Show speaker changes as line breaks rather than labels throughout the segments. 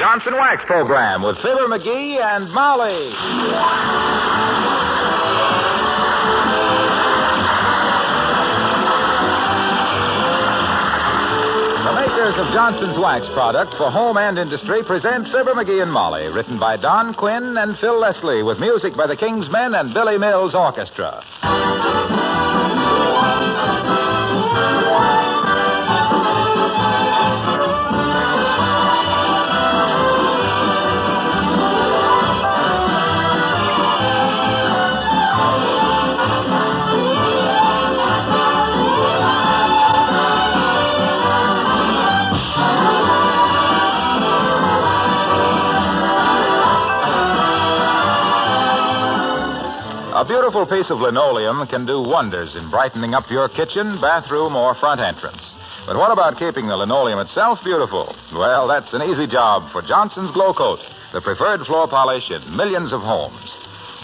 Johnson Wax program with Fibber, Mcgee, and Molly. The makers of Johnson's Wax product for home and industry present Fibber, Mcgee, and Molly, written by Don Quinn and Phil Leslie, with music by the King's Men and Billy Mills Orchestra. A beautiful piece of linoleum can do wonders in brightening up your kitchen, bathroom, or front entrance. But what about keeping the linoleum itself beautiful? Well, that's an easy job for Johnson's Glow Coat, the preferred floor polish in millions of homes.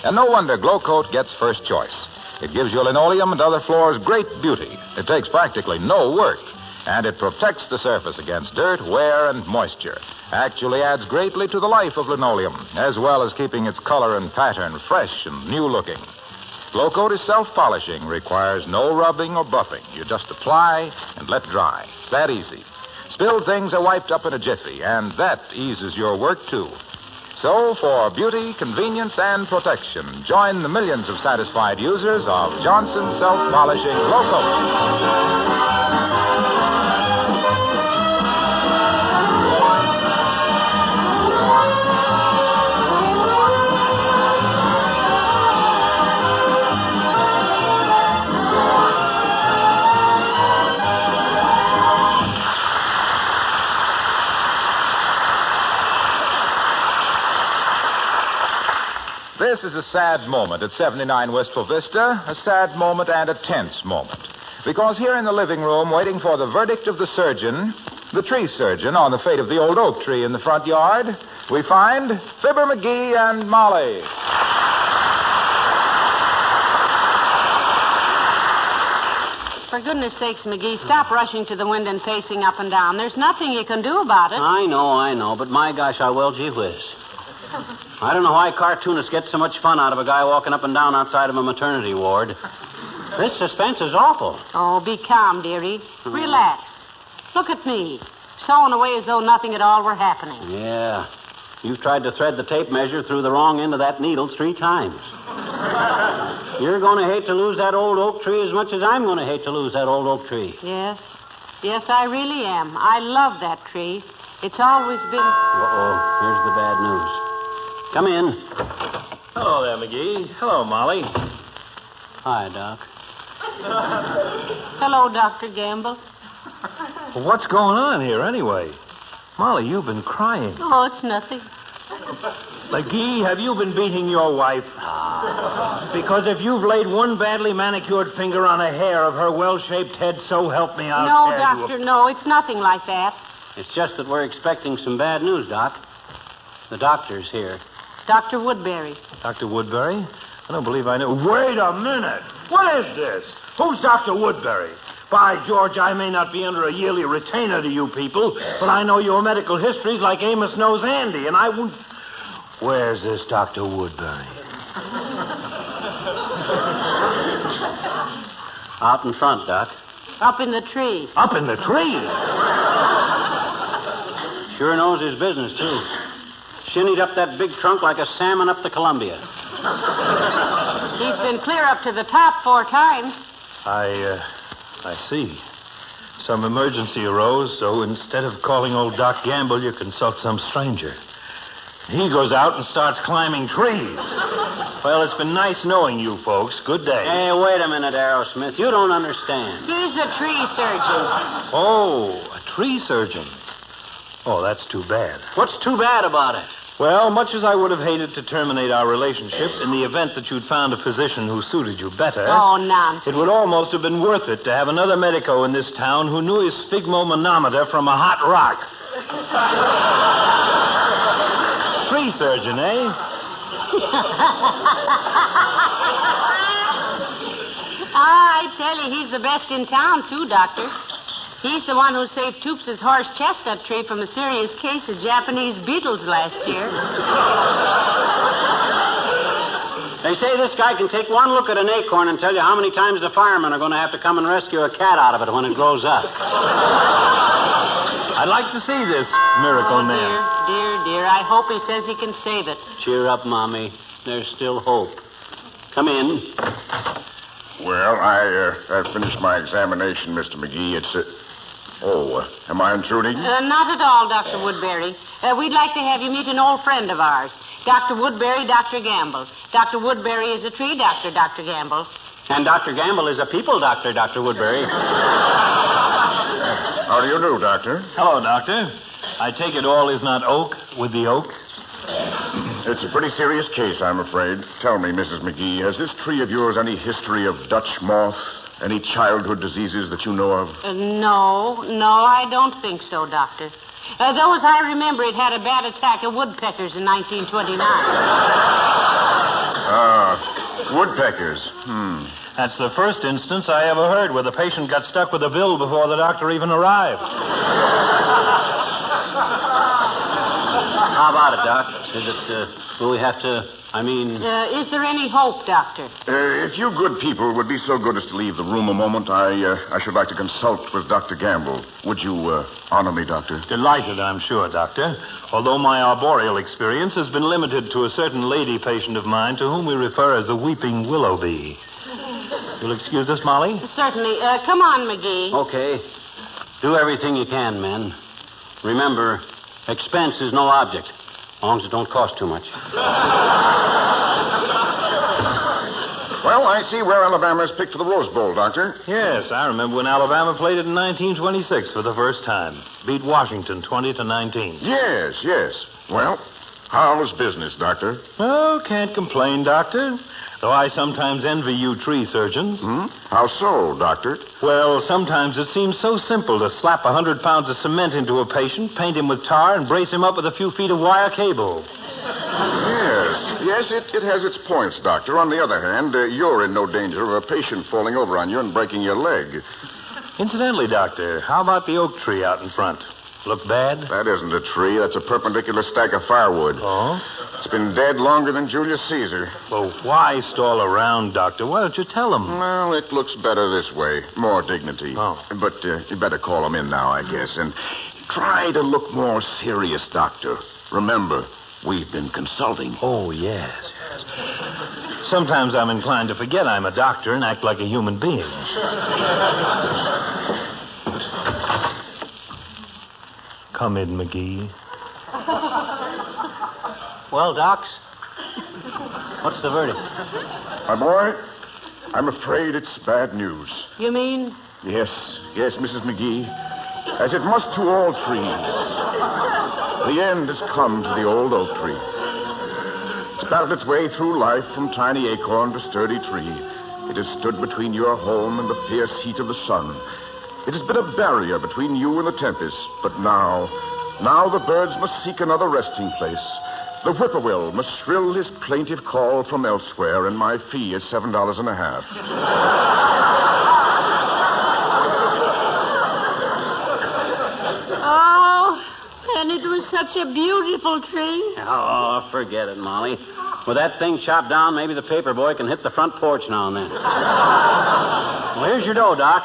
And no wonder Glow Coat gets first choice. It gives your linoleum and other floors great beauty. It takes practically no work. And it protects the surface against dirt, wear, and moisture. Actually adds greatly to the life of linoleum, as well as keeping its color and pattern fresh and new-looking. Glow Coat is self-polishing, requires no rubbing or buffing. You just apply and let dry. It's that easy. Spilled things are wiped up in a jiffy, and that eases your work, too. So, for beauty, convenience, and protection, join the millions of satisfied users of Johnson's self-polishing Glow Coat. This is a sad moment at 79 Wistful Vista, a sad moment and a tense moment. Because here in the living room, waiting for the verdict of the surgeon, the tree surgeon, on the fate of the old oak tree in the front yard, we find Fibber, Mcgee, and Molly.
For goodness sakes, Mcgee, stop rushing to the window and pacing up and down. There's nothing you can do about it.
I know, but my gosh, I will, gee whiz. I don't know why cartoonists get so much fun out of a guy walking up and down outside of a maternity ward. This suspense is awful.
Oh, be calm, dearie. Relax. Look at me, sewing away as though nothing at all were happening.
Yeah. You've tried to thread the tape measure through the wrong end of that needle 3 times. You're going to hate to lose that old oak tree as much as I'm going to hate to lose that old oak tree.
Yes. Yes, I really am. I love that tree. It's always been...
Uh-oh. Here's the bad news. Come in.
Hello there, Mcgee. Hello, Molly.
Hi, Doc.
Hello, Dr. Gamble.
Well, what's going on here, anyway? Molly, you've been crying.
Oh, it's nothing.
Mcgee, have you been beating your wife? Because if you've laid one badly manicured finger on a hair of her well-shaped head, so help me, I'll
No,
tear
Doctor, no, it's nothing like that.
It's just that we're expecting some bad news, Doc. The doctor's here.
Dr. Woodbury.
Dr. Woodbury? I don't believe I know. Wait a minute. What is this? Who's Dr. Woodbury? By George, I may not be under a yearly retainer to you people, but I know your medical histories like Amos knows Andy, and I won't... Where's this Dr. Woodbury?
Out in front, Doc.
Up in the tree.
Up in the tree?
Sure knows his business, too. Shinnied up that big trunk like a salmon up the Columbia.
He's been clear up to the top 4 times.
I see. Some emergency arose, so instead of calling old Doc Gamble, you consult some stranger. He goes out and starts climbing trees. Well, it's been nice knowing you folks. Good day.
Hey, wait a minute, Aerosmith. You don't understand.
He's a tree surgeon.
Oh, a tree surgeon. Oh, that's too bad.
What's too bad about it?
Well, much as I would have hated to terminate our relationship, in the event that you'd found a physician who suited you better...
Oh, nonsense.
It would almost have been worth it to have another medico in this town who knew his sphygmomanometer from a hot rock. Tree surgeon, eh?
I tell you, he's the best in town, too, Doctor. He's the one who saved Toops' horse chestnut tree from a serious case of Japanese beetles last year.
They say this guy can take one look at an acorn and tell you how many times the firemen are going to have to come and rescue a cat out of it when it grows up.
I'd like to see this miracle man.
Dear. I hope he says he can save it.
Cheer up, Mommy. There's still hope. Come in.
Well, I've finished my examination, Mr. McGee. Am I intruding?
Not at all, Dr. Woodbury. We'd like to have you meet an old friend of ours, Dr. Woodbury, Dr. Gamble. Dr. Woodbury is a tree doctor, Dr. Gamble.
And Dr. Gamble is a people doctor, Dr. Woodbury.
How do you do, Doctor?
Hello, Doctor. I take it all is not oak with the oak?
It's a pretty serious case, I'm afraid. Tell me, Mrs. McGee, has this tree of yours any history of Dutch moth? Any childhood diseases that you know of?
No, I don't think so, Doctor. Though, as I remember, it had a bad attack of woodpeckers in 1929.
Woodpeckers.
That's the first instance I ever heard where the patient got stuck with a bill before the doctor even arrived.
How about it, Doc? Will we have to,
is there any hope, Doctor?
If you good people would be so good as to leave the room a moment, I should like to consult with Dr. Gamble. Would you honor me, Doctor?
Delighted, I'm sure, Doctor. Although my arboreal experience has been limited to a certain lady patient of mine to whom we refer as the weeping willow bee. You'll excuse us, Molly?
Certainly. Come on, McGee.
Okay. Do everything you can, men. Remember, expense is no object, as long as it don't cost too much.
Well, I see where Alabama's picked for the Rose Bowl, Doctor.
Yes, I remember when Alabama played it in 1926 for the first time. Beat Washington 20-19.
Yes. Well, how's business, Doctor?
Oh, can't complain, Doctor. Though I sometimes envy you tree surgeons.
How so, Doctor?
Well, sometimes it seems so simple to slap 100 pounds of cement into a patient, paint him with tar, and brace him up with a few feet of wire cable.
Yes, it has its points, Doctor. On the other hand, you're in no danger of a patient falling over on you and breaking your leg.
Incidentally, Doctor, how about the oak tree out in front? Look bad?
That isn't a tree. That's a perpendicular stack of firewood.
Oh?
It's been dead longer than Julius Caesar.
Well, why stall around, Doctor? Why don't you tell him?
Well, it looks better this way. More dignity.
Oh.
But you better call him in now, I guess. And try to look more serious, Doctor. Remember, we've been consulting.
Oh, yes. Sometimes I'm inclined to forget I'm a doctor and act like a human being. Come in, McGee.
Well, Docs, what's the verdict?
My boy, I'm afraid it's bad news.
You mean?
Yes, Mrs. McGee. As it must to all trees. The end has come to the old oak tree. It's battled its way through life from tiny acorn to sturdy tree. It has stood between your home and the fierce heat of the sun. It has been a barrier between you and the tempest. But now the birds must seek another resting place. The whippoorwill must shrill his plaintive call from elsewhere, and my fee is $7.50.
Oh, and it was such a beautiful tree.
Oh, forget it, Molly. With that thing chopped down, maybe the paper boy can hit the front porch now and then. Well, here's your dough, Doc.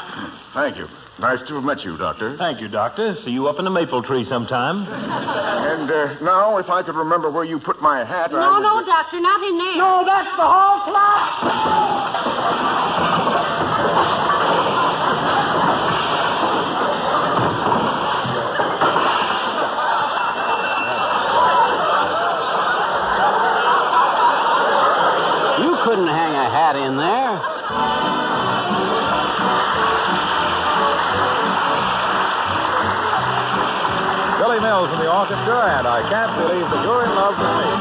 Thank you. Nice to have met you, Doctor.
Thank you, Doctor. See you up in the maple tree sometime.
And now, if I could remember where you put my hat,
No, Doctor, not in there.
No, that's the hall clock. You couldn't hang a hat in there.
Billy Mills in the orchestra, and I Can't Believe That You're in Love with me.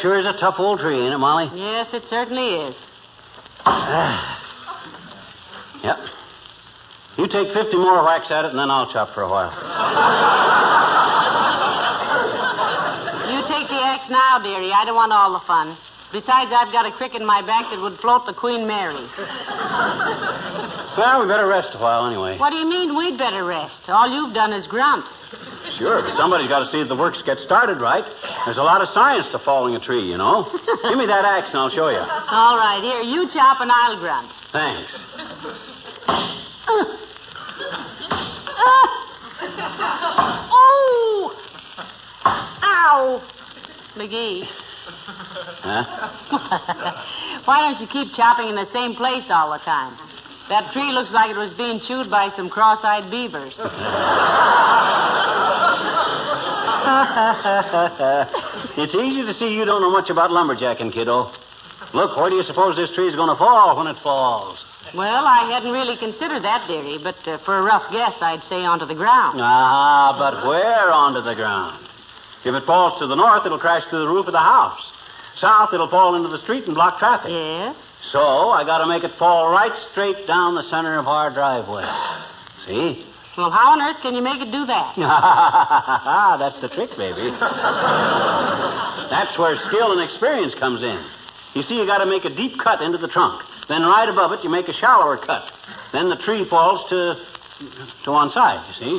sure is a tough old tree, ain't it, Molly?
Yes, it certainly is.
Yep. You take 50 more whacks at it, and then I'll chop for a while.
You take the axe now, dearie. I don't want all the fun. Besides, I've got a crick in my back that would float the Queen Mary.
Well, we better rest a while anyway.
What do you mean we'd better rest? All you've done is grunt.
Sure, but somebody's got to see that the works get started right. There's a lot of science to falling a tree, you know. Give me that axe and I'll show you.
All right, here, you chop and I'll grunt.
Thanks.
Oh! Ow! McGee.
Huh?
Why don't you keep chopping in the same place all the time? That tree looks like it was being chewed by some cross-eyed beavers.
It's easy to see you don't know much about lumberjacking, kiddo. Look, where do you suppose this tree's going to fall when it falls?
Well, I hadn't really considered that, dearie, but for a rough guess, I'd say onto the ground.
Ah, but where onto the ground? If it falls to the north, it'll crash through the roof of the house. South, it'll fall into the street and block traffic.
Yes?
So, I got to make it fall right straight down the center of our driveway. See?
Well, how on earth can you make it do that?
That's the trick, baby. That's where skill and experience comes in. You see, you got to make a deep cut into the trunk. Then right above it, you make a shallower cut. Then the tree falls to one side, you see.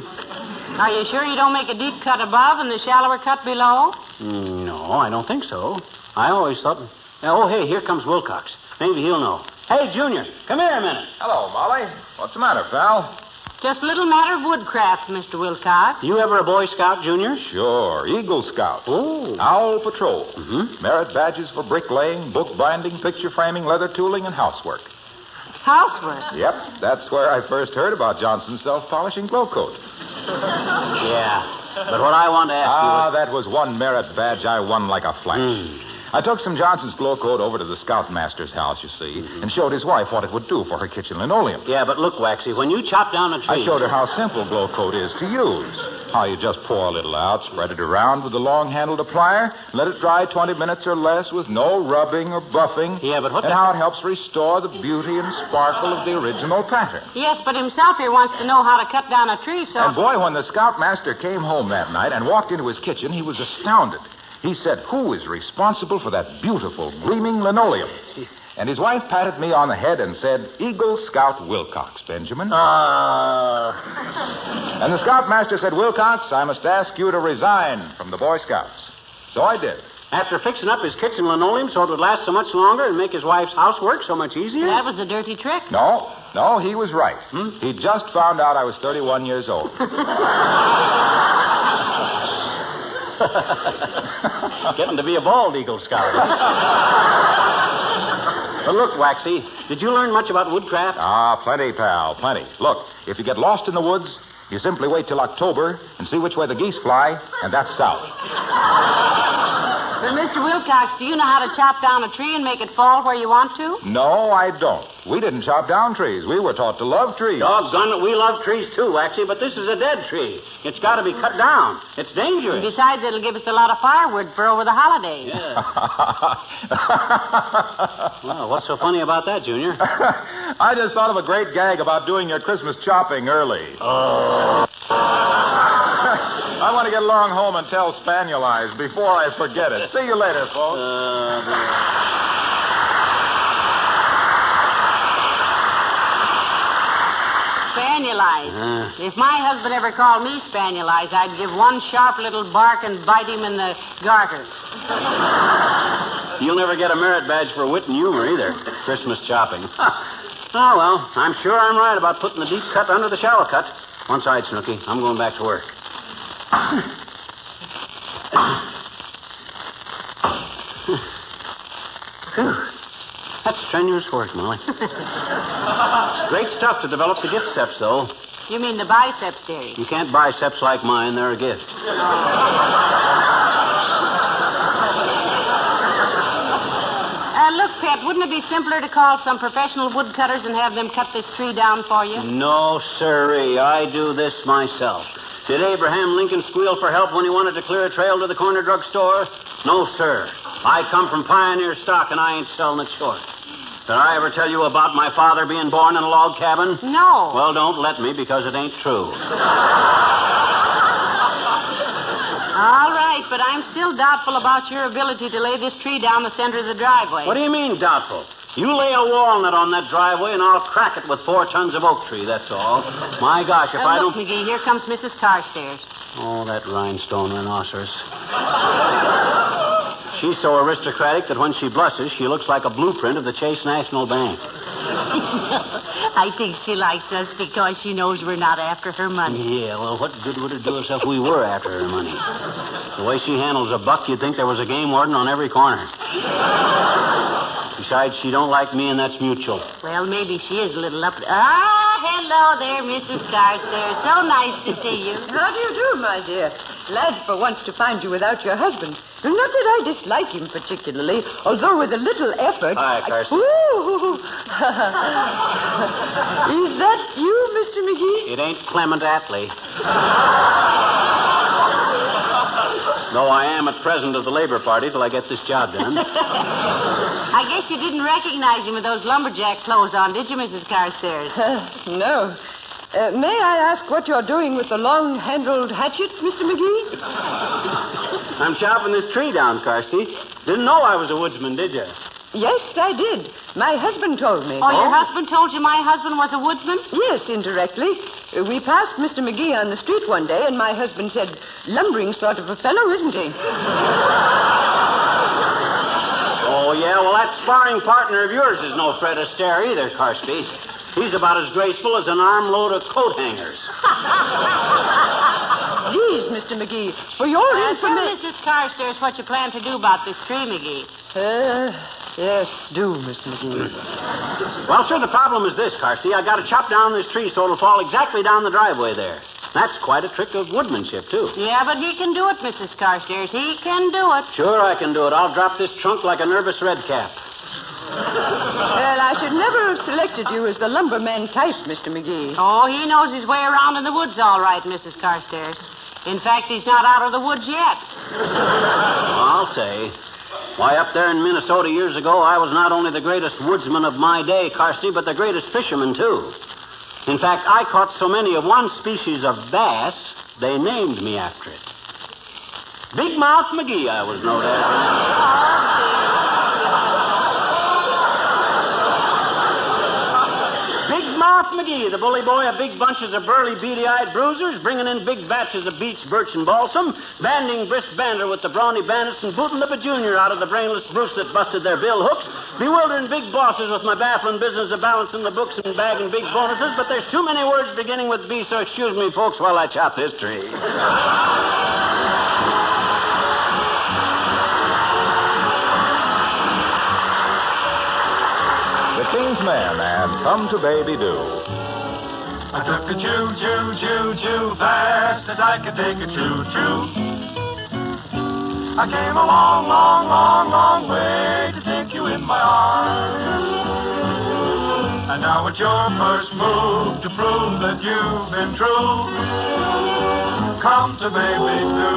Are you sure you don't make a deep cut above and the shallower cut below?
No, I don't think so. I always thought... Oh, hey, here comes Wilcox. Maybe he'll know. Hey, Junior, come here a minute.
Hello, Molly. What's the matter, pal?
Just a little matter of woodcraft, Mr. Wilcox.
You ever a Boy Scout, Junior?
Sure. Eagle Scout.
Oh.
Owl Patrol.
Mm-hmm.
Merit badges for bricklaying, bookbinding, picture framing, leather tooling, and housework.
Housework?
Yep. That's where I first heard about Johnson's self-polishing glow coat.
Yeah. But what I want to ask you was...
that was one merit badge I won like a flash. I took some Johnson's glow coat over to the scoutmaster's house, you see, and showed his wife what it would do for her kitchen linoleum.
Yeah, but look, Waxy, when you chop down a tree...
I showed her how simple glow coat is to use. How you just pour a little out, spread it around with a long-handled applier, let it dry 20 minutes or less with no rubbing or buffing.
Yeah, but what...
And how it helps restore the beauty and sparkle of the original pattern.
Yes, but himself here wants to know how to cut down a tree, so...
And boy, when the scoutmaster came home that night and walked into his kitchen, he was astounded. He said, "Who is responsible for that beautiful, gleaming linoleum?" And his wife patted me on the head and said, "Eagle Scout Wilcox, Benjamin." And the scoutmaster said, "Wilcox, I must ask you to resign from the Boy Scouts." So I did.
After fixing up his kitchen linoleum so it would last so much longer and make his wife's housework so much easier?
That was a dirty trick.
No, he was right. He just found out I was 31 years old.
Getting to be a bald Eagle Scout. But look, Waxy, did you learn much about woodcraft?
Plenty, pal, plenty. Look, if you get lost in the woods, you simply wait till October and see which way the geese fly, and that's south.
But, Mr. Wilcox, do you know how to chop down a tree and make it fall where you want to?
No, I don't. We didn't chop down trees. We were taught to love trees.
Doggone it, we love trees too, Waxy, but this is a dead tree. It's got to be cut down. It's dangerous.
And besides, it'll give us a lot of firewood for over the holidays.
Yeah. Well, what's so funny about that, Junior?
I just thought of a great gag about doing your Christmas chopping early.
Oh.
I want to get along home and tell Spaniel Eyes before I forget it. See you later, folks.
Spaniel Eyes. If my husband ever called me Spaniel Eyes, I'd give one sharp little bark and bite him in the garter.
You'll never get a merit badge for wit and humor either. Christmas chopping. Oh, well, I'm sure I'm right about putting the deep cut under the shallow cut. One side, Snooky. I'm going back to work. That's strenuous work, Molly. Great stuff to develop the biceps, though.
You mean the biceps, dearie?
You can't biceps like mine. They're a gift.
Look, Pet, wouldn't it be simpler to call some professional woodcutters and have them cut this tree down for you?
No, sirree. I do this myself. Did Abraham Lincoln squeal for help when he wanted to clear a trail to the corner drugstore? No, sir. I come from pioneer stock, and I ain't selling it short. Did I ever tell you about my father being born in a log cabin?
No.
Well, don't let me, because it ain't true.
All right, but I'm still doubtful about your ability to lay this tree down the center of the driveway.
What do you mean, doubtful? You lay a walnut on that driveway, and I'll crack it with 4 tons of oak tree, that's all. My gosh, if I
look,
don't...
McGee, here comes Mrs. Carstairs.
Oh, that rhinestone rhinoceros. She's so aristocratic that when she blushes, she looks like a blueprint of the Chase National Bank.
I think she likes us because she knows we're not after her money.
Yeah, well, what good would it do us if we were after her money? The way she handles a buck, you'd think there was a game warden on every corner. Besides, she don't like me, and that's mutual.
Well, maybe she is a little up... hello there, Mrs. Carstairs. So nice to see you.
How do you do, my dear? Glad for once to find you without your husband. Not that I dislike him particularly, although with a little effort...
Hi, Carson.
Ooh. Is that you, Mr. McGee?
It ain't Clement Attlee. Though I am at present of the Labor Party till I get this job done.
I guess you didn't recognize him with those lumberjack clothes on, did you, Mrs. Carstairs?
No. May I ask what you're doing with the long-handled hatchet, Mr. McGee?
I'm chopping this tree down, Carsey. Didn't know I was a woodsman, did you?
Yes, I did. My husband told me.
Oh, your husband told you my husband was a woodsman?
Yes, indirectly. We passed Mr. McGee on the street one day, and my husband said, lumbering sort of a fellow, isn't he?
Oh, yeah? Well, that sparring partner of yours is no Fred Astaire either, Carsey. He's about as graceful as an armload of coat hangers.
Please, Mr. McGee, for your
Tell
information...
Mrs. Carstairs what you plan to do about this tree, McGee.
Yes, do, Mr. McGee.
Well, sir, the problem is this, Carsey. I got to chop down this tree so it'll fall exactly down the driveway there. That's quite a trick of woodmanship, too.
Yeah, but he can do it, Mrs. Carstairs. He can do it.
Sure, I can do it. I'll drop this trunk like a nervous redcap.
Well, I should never have selected you as the lumberman type, Mr. McGee.
Oh, he knows his way around in the woods all right, Mrs. Carstairs. In fact, he's not out of the woods yet.
I'll say. Why, up there in Minnesota years ago, I was not only the greatest woodsman of my day, Carsey, but the greatest fisherman, too. In fact, I caught so many of one species of bass, they named me after it. Big Mouth McGee, I was known as. Big Mouth McGee, the bully boy of big bunches of burly, beady-eyed bruisers, bringing in big batches of beech, birch, and balsam, banding brisk banter with the brawny bandits, and booting up a junior out of the brainless Bruce that busted their bill hooks, bewildering big bosses with my baffling business of balancing the books and bagging big bonuses, but there's too many words beginning with B, so excuse me, folks, while I chop this tree.
The King's Men and Come to Baby Do.
I took a choo-choo fast as I could take a choo-choo. I came a long, long, long, long way to take you in my arms. And now it's your first move to prove that you've been true. Come to Baby Do.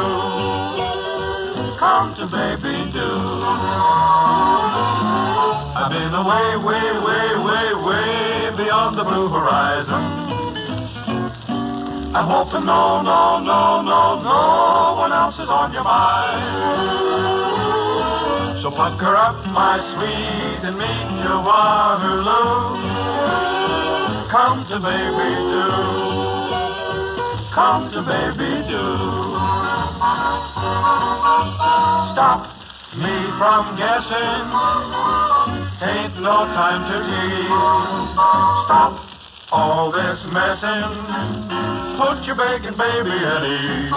Come to Baby Do. I've been away, way, way, way, way beyond the blue horizon. I'm hoping no one else is on your mind. So pucker up, my sweet, and meet your Waterloo. Come to Baby Do. Come to Baby Do. Stop me from guessing. Ain't no time to tease. Stop all this messing. Put your bacon baby at ease.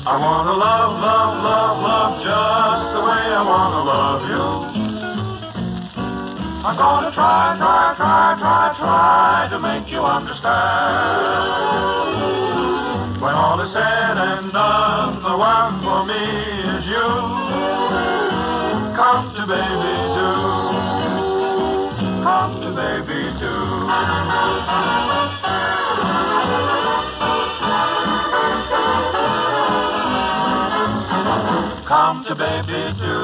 I wanna love, love, love, love just the way I wanna love you. I'm gonna try to make you understand. When all is said and done, the one for me is you. Come to Baby Do. Come to Baby Do. to baby do.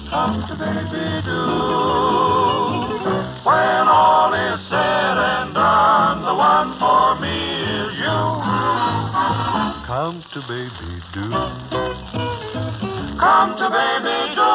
Come to baby do. When all is said and done, the one for me is you. Come to baby do. Come to baby do.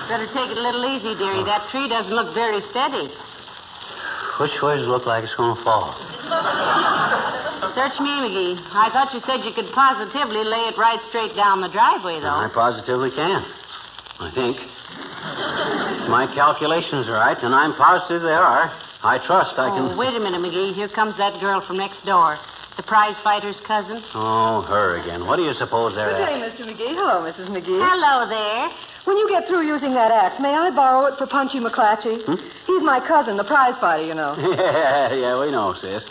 Better take it a little easy, dearie. That tree doesn't look very steady.
Which way does it look like it's going to fall?
Search me, Mcgee. I thought you said you could positively lay it right straight down the driveway, though.
I positively can. I think. My calculations are right, and I'm positive they are. I trust I can...
Oh, wait a minute, Mcgee. Here comes that girl from next door. The prize fighter's cousin.
Oh, her again. What do you suppose they're
Good
at?
day, Mr. McGee. Hello, Mrs. McGee.
Hello there.
When you get through using that axe, may I borrow it for Punchy McClatchy? He's my cousin, the prize fighter, you know.
Yeah, we know, sis.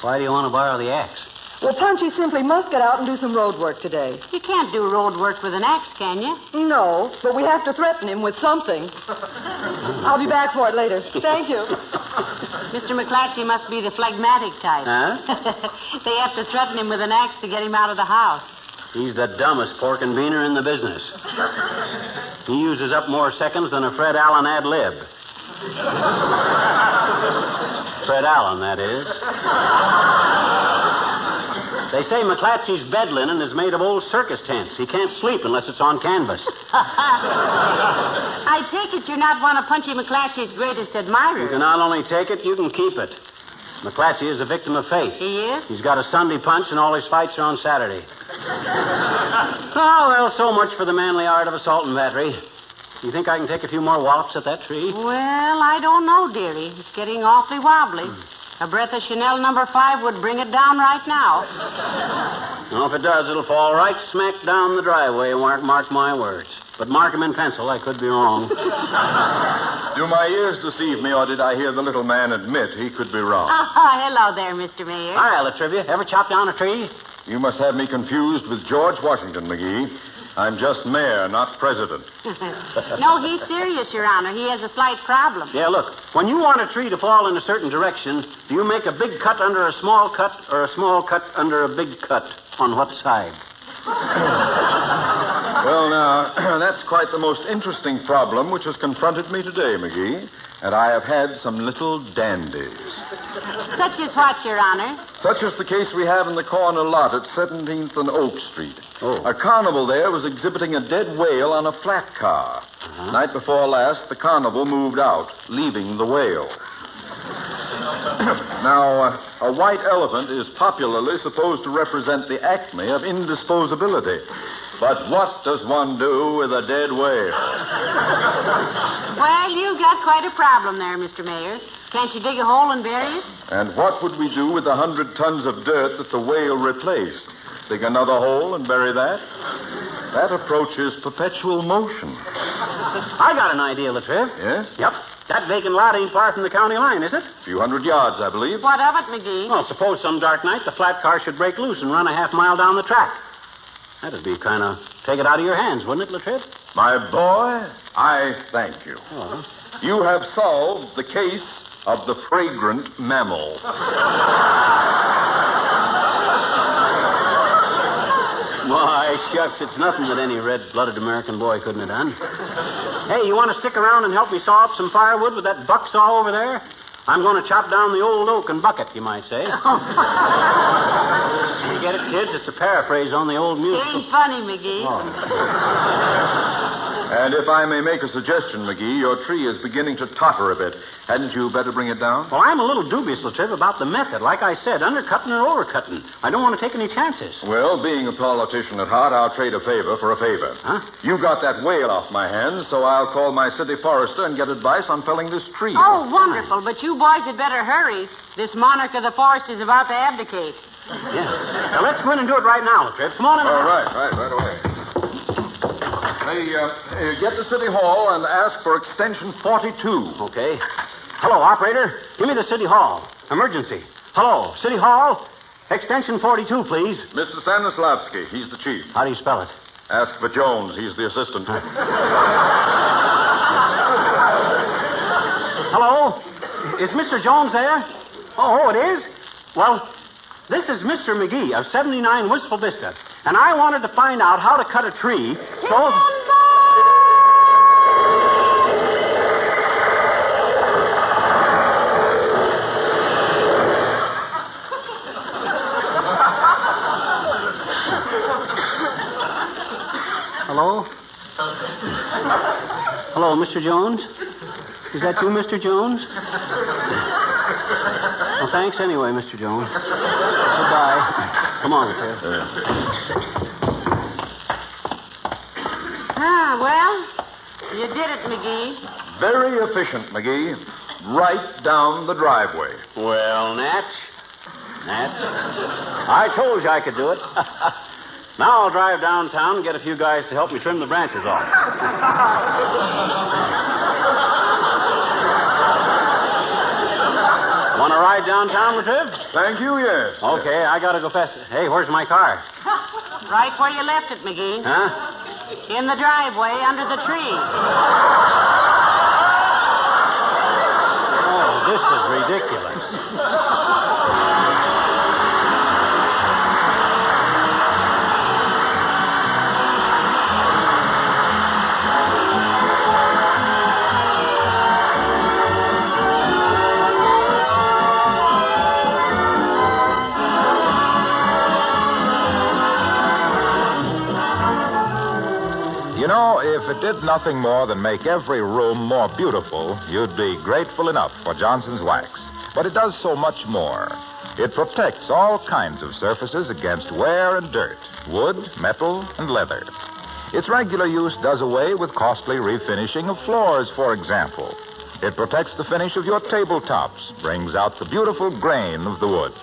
Why do you want to borrow the axe?
Well, Punchy simply must get out and do some road work today.
You can't do road work with an axe, can you?
No, but we have to threaten him with something. I'll be back for it later. Thank you.
Mr. McClatchy must be the phlegmatic type.
Huh?
They have to threaten him with an axe to get him out of the house.
He's the dumbest pork and beaner in the business. He uses up more seconds than a Fred Allen ad lib. Fred Allen, that is. They say McClatchy's bed linen is made of old circus tents. He can't sleep unless it's on canvas.
I take it you're not one of Punchy McClatchy's greatest
You
admirers.
can not only take it, you can keep it. McClatchy is a victim of fate.
He is?
He's got a Sunday punch, and all his fights are on Saturday. Oh, well, so much for the manly art of assault and battery. You think I can take a few more wallops at that tree?
Well, I don't know, dearie. It's getting awfully wobbly. A breath of Chanel No. 5 would bring it down right now.
Well, if it does, it'll fall right smack down the driveway, mark my words. But mark 'em in pencil. I could be wrong.
Do my ears deceive me, or did I hear the little man admit he could be wrong?
Oh, hello there, Mr. Mayor.
Hi, Latrivia. Ever chop down a tree?
You must have me confused with George Washington, McGee. I'm just mayor, not president.
No, he's serious, Your Honor. He has a slight problem.
Yeah, look. When you want a tree to fall in a certain direction, do you make a big cut under a small cut or a small cut under a big cut? On what side?
Well, now, that's quite the most interesting problem which has confronted me today, McGee. And I have had some little dandies.
Such as what, Your Honor?
Such as the case we have in the corner lot at 17th and Oak Street.
Oh.
A carnival there was exhibiting a dead whale on a flat car. Night before last, the carnival moved out, leaving the whale. Now, a white elephant is popularly supposed to represent the acme of indisposability. But what does one do with a dead whale?
Well, you've got quite a problem there, Mr. Mayor. Can't you dig a hole and bury it?
And what would we do with the 100 tons of dirt that the whale replaced? Dig another hole and bury that? That approaches perpetual motion.
I got an idea, Latriv.
Yes?
Yep. That vacant lot ain't far from the county line, is it?
A few hundred yards, I believe.
What of it, McGee?
Well, suppose some dark night the flat car should break loose and run a half mile down the track. That'd be kind of take it out of your hands, wouldn't it, Latriv?
My boy, I thank you.
Oh.
You have solved the case of the fragrant mammal.
Why, shucks, it's nothing that any red-blooded American boy couldn't have done. Hey, you want to stick around and help me saw up some firewood with that buck saw over there? I'm going to chop down the old oak and bucket, you might say. You get it, kids? It's a paraphrase on the old music.
Ain't funny, McGee.
And if I may make a suggestion, McGee, your tree is beginning to totter a bit. Hadn't you better bring it down?
Well, I'm a little dubious, Latriv, about the method. Like I said, undercutting or overcutting. I don't want to take any chances.
Well, being a politician at heart, I'll trade a favor for a favor.
Huh?
You got that whale off my hands, so I'll call my city forester and get advice on felling this tree.
Oh, wonderful. But you boys had better hurry. This monarch of the forest is about to abdicate.
Yeah. Now, let's go in and do it right now, Latriv. Come on in.
All right away. Hey, get to City Hall and ask for extension 42.
Okay. Hello, operator. Give me the City Hall. Emergency. Hello, City Hall. Extension 42, please.
Mr. Stanislavski, he's the chief.
How do you spell it?
Ask for Jones, he's the assistant.
Hello? Is Mr. Jones there? Oh, it is? Well, this is Mr. Mcgee of 79 Wistful Vista, and I wanted to find out how to cut a tree so... Hello? Hello, Mr. Jones? Is that you, Mr. Jones? Well, thanks anyway, Mr. Jones. Goodbye. Come on, Lieutenant.
Well, you did it, McGee.
Very efficient, McGee. Right down the driveway.
Well, Natch. I told you I could do it. Now I'll drive downtown and get a few guys to help me trim the branches off. Want to ride downtown, Latriv?
Thank you, yes.
Okay, I got to go fast. Hey, where's my car?
Right where you left it, McGee.
Huh?
In the driveway under the tree.
Oh, this is ridiculous.
You know, if it did nothing more than make every room more beautiful, you'd be grateful enough for Johnson's Wax. But it does so much more. It protects all kinds of surfaces against wear and dirt, wood, metal, and leather. Its regular use does away with costly refinishing of floors, for example. It protects the finish of your tabletops, brings out the beautiful grain of the wood.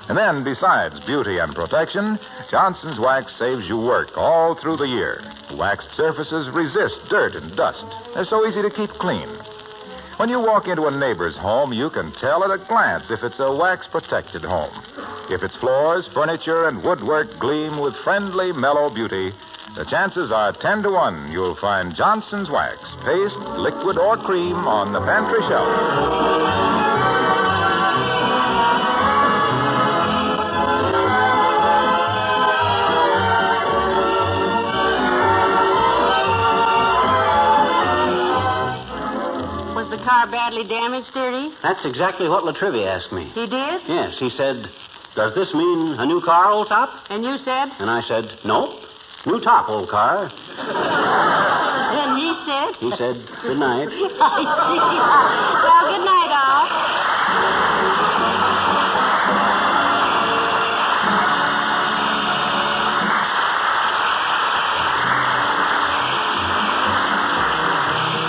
And then, besides beauty and protection, Johnson's Wax saves you work all through the year. Waxed surfaces resist dirt and dust. They're so easy to keep clean. When you walk into a neighbor's home, you can tell at a glance if it's a wax-protected home. If its floors, furniture, and woodwork gleam with friendly, mellow beauty, the chances are 10 to 1 you'll find Johnson's Wax, paste, liquid, or cream on the pantry shelf.
The car badly damaged, dearie?
That's exactly what Latrivia asked me.
He did?
Yes, he said, does this mean a new car, old top?
And you said?
And I said, nope. New top, old car.
And he said?
He said, good night.
I see. Well, good night, all.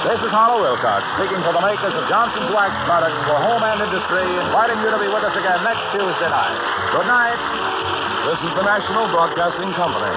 This is Harlow Wilcox, speaking for the makers of Johnson's Wax products for home and industry, inviting you to be with us again next Tuesday night. Good night.
This is the National Broadcasting Company.